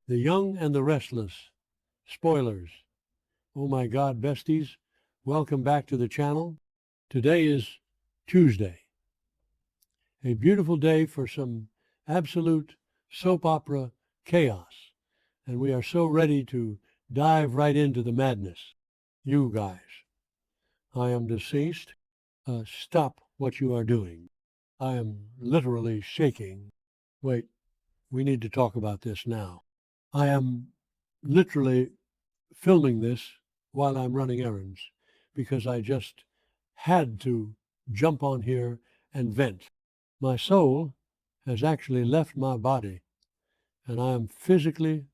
The Young and the Restless. Spoilers. Oh my God, besties, welcome back to the channel. Today is Tuesday. A beautiful day for some absolute soap opera chaos. And we are so ready to dive right into the madness. You guys, I am deceased. Stop what you are doing. I am literally shaking. Wait, we need to talk about this now. I am literally filming this while I'm running errands because I just had to jump on here and vent. My soul has actually left my body, and I am physically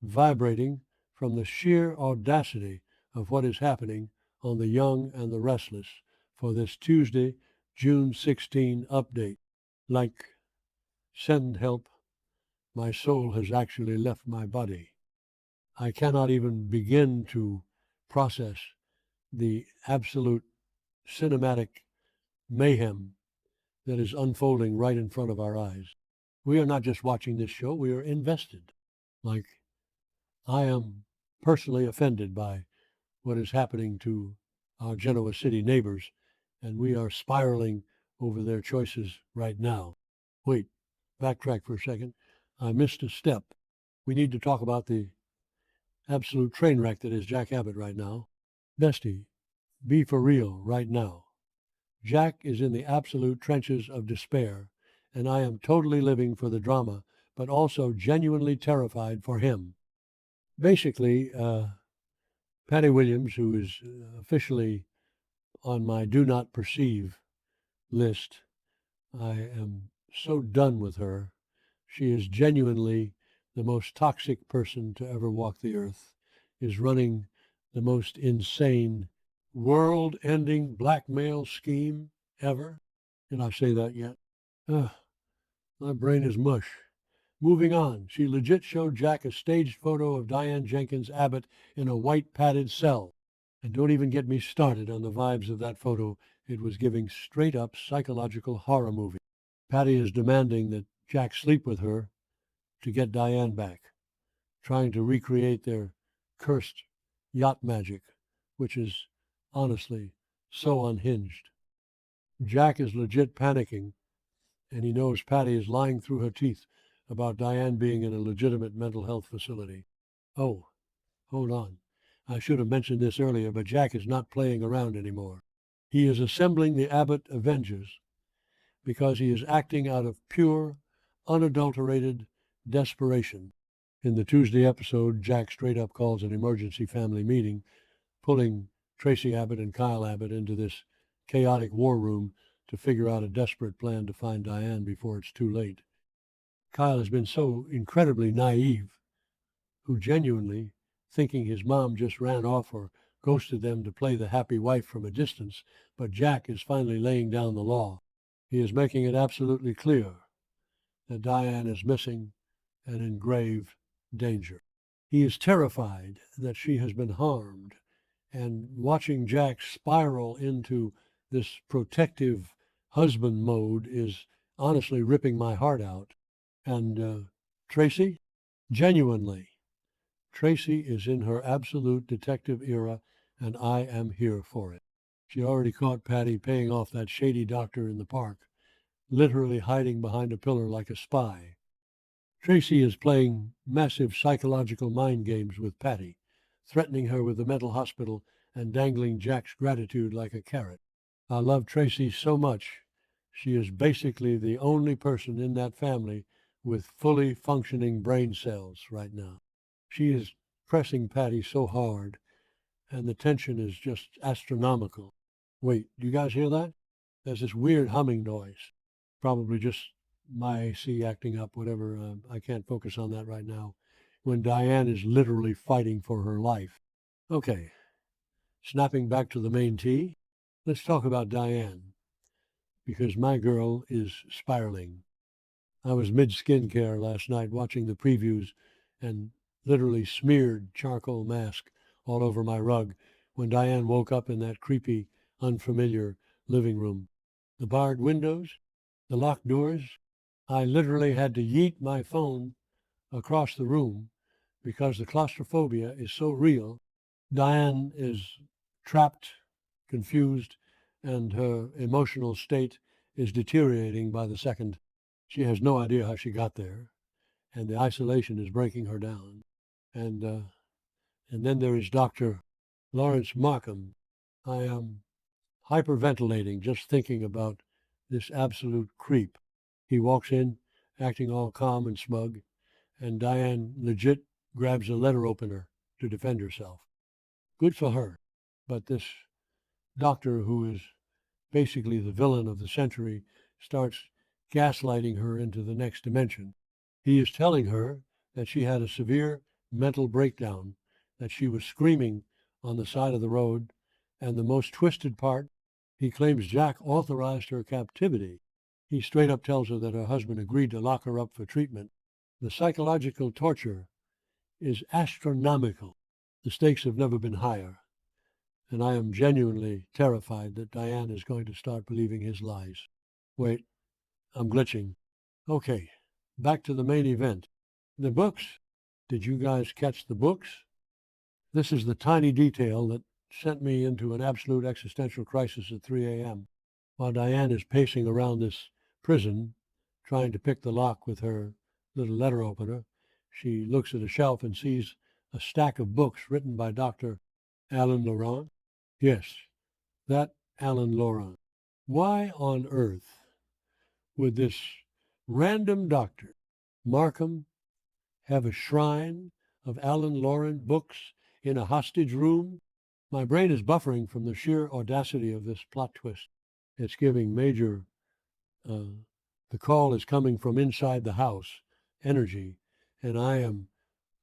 vibrating from the sheer audacity of what is happening on The Young and the Restless for this Tuesday, June 16 update. Like, send help. My soul has actually left my body. I cannot even begin to process the absolute cinematic mayhem that is unfolding right in front of our eyes. We are not just watching this show, we are invested. Like, I am personally offended by what is happening to our Genoa City neighbors, and we are spiraling over their choices right now. Wait, backtrack for a second. I missed a step. We need to talk about the absolute train wreck that is Jack Abbott right now. Bestie, be for real right now. Jack is in the absolute trenches of despair, and I am totally living for the drama, but also genuinely terrified for him. Basically, Patty Williams, who is officially on my do not perceive list, I am so done with her. She is genuinely the most toxic person to ever walk the earth, is running the most insane, world-ending blackmail scheme ever. Did I say that yet? My brain is mush. Moving on, she legit showed Jack a staged photo of Diane Jenkins Abbott in a white padded cell. And don't even get me started on the vibes of that photo. It was giving straight up psychological horror movie. Patty is demanding that Jack sleep with her to get Diane back, trying to recreate their cursed yacht magic, which is honestly so unhinged. Jack is legit panicking, and he knows Patty is lying through her teeth about Diane being in a legitimate mental health facility. Oh, hold on. I should have mentioned this earlier, but Jack is not playing around anymore. He is assembling the Abbott Avengers because he is acting out of pure, unadulterated desperation. In the Tuesday episode, Jack straight up calls an emergency family meeting, pulling Tracy Abbott and Kyle Abbott into this chaotic war room to figure out a desperate plan to find Diane before it's too late. Kyle has been so incredibly naive, who genuinely, thinking his mom just ran off or ghosted them to play the happy wife from a distance, but Jack is finally laying down the law. He is making it absolutely clear that Diane is missing and in grave danger. He is terrified that she has been harmed, and watching Jack spiral into this protective husband mode is honestly ripping my heart out. And Tracy, genuinely, Tracy is in her absolute detective era, and I am here for it. She already caught Patty paying off that shady doctor in the park, literally hiding behind a pillar like a spy. Tracy is playing massive psychological mind games with Patty, threatening her with the mental hospital and dangling Jack's gratitude like a carrot. I love Tracy so much. She is basically the only person in that family with fully functioning brain cells right now. She is pressing Patty so hard, and the tension is just astronomical. Wait, do you guys hear that? There's this weird humming noise. Probably just my AC acting up, whatever. I can't focus on that right now. When Diane is literally fighting for her life. Okay, snapping back to the main tee, let's talk about Diane, because my girl is spiraling. I was mid-skincare last night watching the previews and literally smeared charcoal mask all over my rug when Diane woke up in that creepy, unfamiliar living room. The barred windows, the locked doors. I literally had to yeet my phone across the room because the claustrophobia is so real. Diane is trapped, confused, and her emotional state is deteriorating by the second. She has no idea how she got there, and the isolation is breaking her down. And then there is Dr. Lawrence Markham. I am hyperventilating just thinking about this absolute creep. He walks in, acting all calm and smug, and Diane legit grabs a letter opener to defend herself. Good for her. But this doctor, who is basically the villain of the century, starts gaslighting her into the next dimension. He is telling her that she had a severe mental breakdown, that she was screaming on the side of the road, and the most twisted part, he claims Jack authorized her captivity. He straight up tells her that her husband agreed to lock her up for treatment. The psychological torture is astronomical. The stakes have never been higher, and I am genuinely terrified that Diane is going to start believing his lies. Wait, I'm glitching. Okay, back to the main event. The books. Did you guys catch the books? This is the tiny detail that sent me into an absolute existential crisis at 3 a.m. While Diane is pacing around this prison, trying to pick the lock with her little letter opener, she looks at a shelf and sees a stack of books written by Dr. Alan Laurent. Yes, that Alan Laurent. Why on earth would this random doctor, Markham, have a shrine of Alan Laurent books in a hostage room? My brain is buffering from the sheer audacity of this plot twist. It's giving major, the call is coming from inside the house, energy, and I am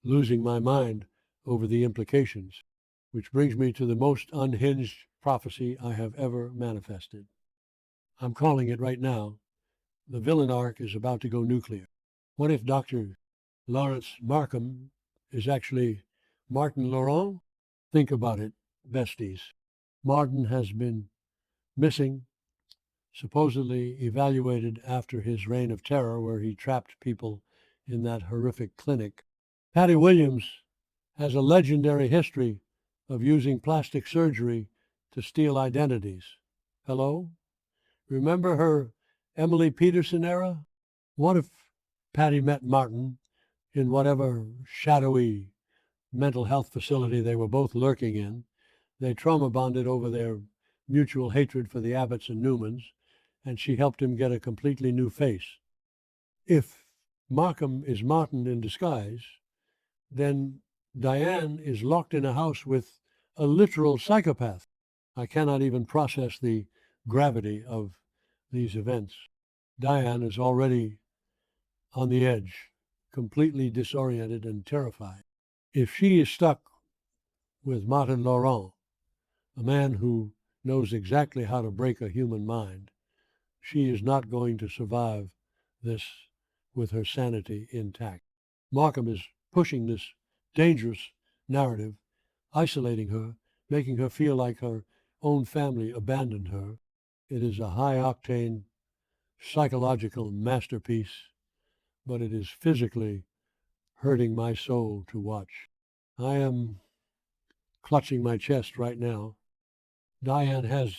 losing my mind over the implications, which brings me to the most unhinged prophecy I have ever manifested. I'm calling it right now. The villain arc is about to go nuclear. What if Dr. Lawrence Markham is actually Martin Laurent? Think about it, besties. Martin has been missing, supposedly evaluated after his reign of terror, where he trapped people in that horrific clinic. Patty Williams has a legendary history of using plastic surgery to steal identities. Hello? Remember her Emily Peterson era? What if Patty met Martin in whatever shadowy mental health facility they were both lurking in? They trauma bonded over their mutual hatred for the Abbotts and Newmans, and she helped him get a completely new face. If Markham is Martin in disguise, then Diane is locked in a house with a literal psychopath. I cannot even process the gravity of these events. Diane is already on the edge, completely disoriented and terrified. If she is stuck with Martin Laurent, a man who knows exactly how to break a human mind, she is not going to survive this with her sanity intact. Markham is pushing this dangerous narrative, isolating her, making her feel like her own family abandoned her. It is a high-octane psychological masterpiece, but it is physically hurting my soul to watch. I am clutching my chest right now. Diane has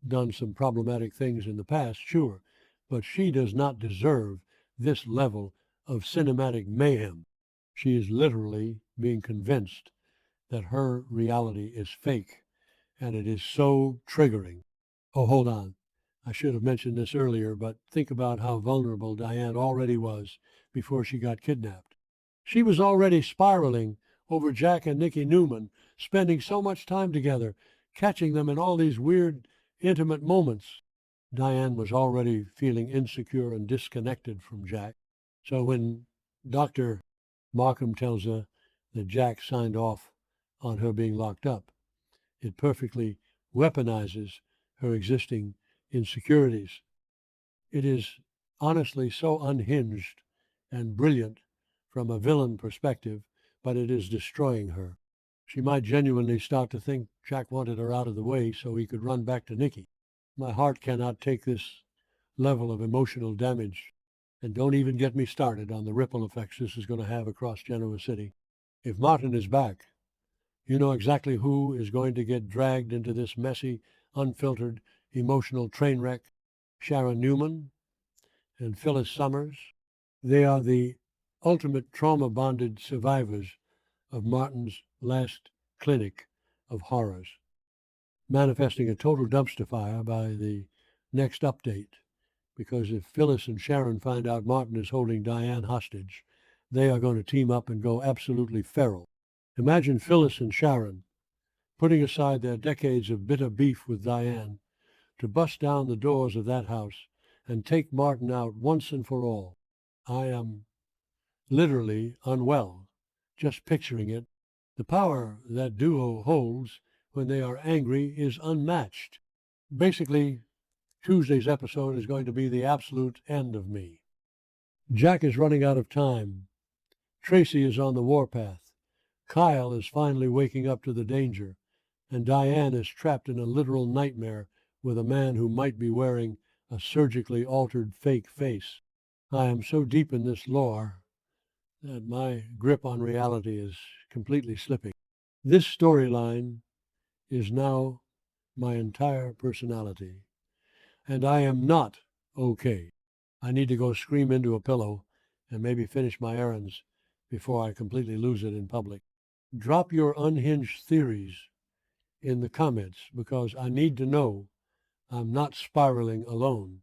done some problematic things in the past, sure, but she does not deserve this level of cinematic mayhem. She is literally being convinced that her reality is fake, and it is so triggering. Oh, hold on. I should have mentioned this earlier, but think about how vulnerable Diane already was before she got kidnapped. She was already spiraling over Jack and Nikki Newman, spending so much time together, catching them in all these weird, intimate moments. Diane was already feeling insecure and disconnected from Jack. So when Dr. Markham tells her that Jack signed off on her being locked up, it perfectly weaponizes her existing insecurities. It is honestly so unhinged and brilliant from a villain perspective, but it is destroying her. She might genuinely start to think Jack wanted her out of the way so he could run back to Nikki. My heart cannot take this level of emotional damage. And don't even get me started on the ripple effects this is going to have across Genoa City. If Martin is back, you know exactly who is going to get dragged into this messy, unfiltered, emotional train wreck. Sharon Newman and Phyllis Summers. They are the ultimate trauma-bonded survivors of Martin's last clinic of horrors, manifesting a total dumpster fire by the next update. Because if Phyllis and Sharon find out Martin is holding Diane hostage, they are going to team up and go absolutely feral. Imagine Phyllis and Sharon putting aside their decades of bitter beef with Diane to bust down the doors of that house and take Martin out once and for all. I am literally unwell, just picturing it. The power that duo holds when they are angry is unmatched. Basically, Tuesday's episode is going to be the absolute end of me. Jack is running out of time. Tracy is on the warpath. Kyle is finally waking up to the danger, and Diane is trapped in a literal nightmare with a man who might be wearing a surgically altered fake face. I am so deep in this lore that my grip on reality is completely slipping. This storyline is now my entire personality, and I am not okay. I need to go scream into a pillow and maybe finish my errands before I completely lose it in public. Drop your unhinged theories in the comments because I need to know I'm not spiraling alone.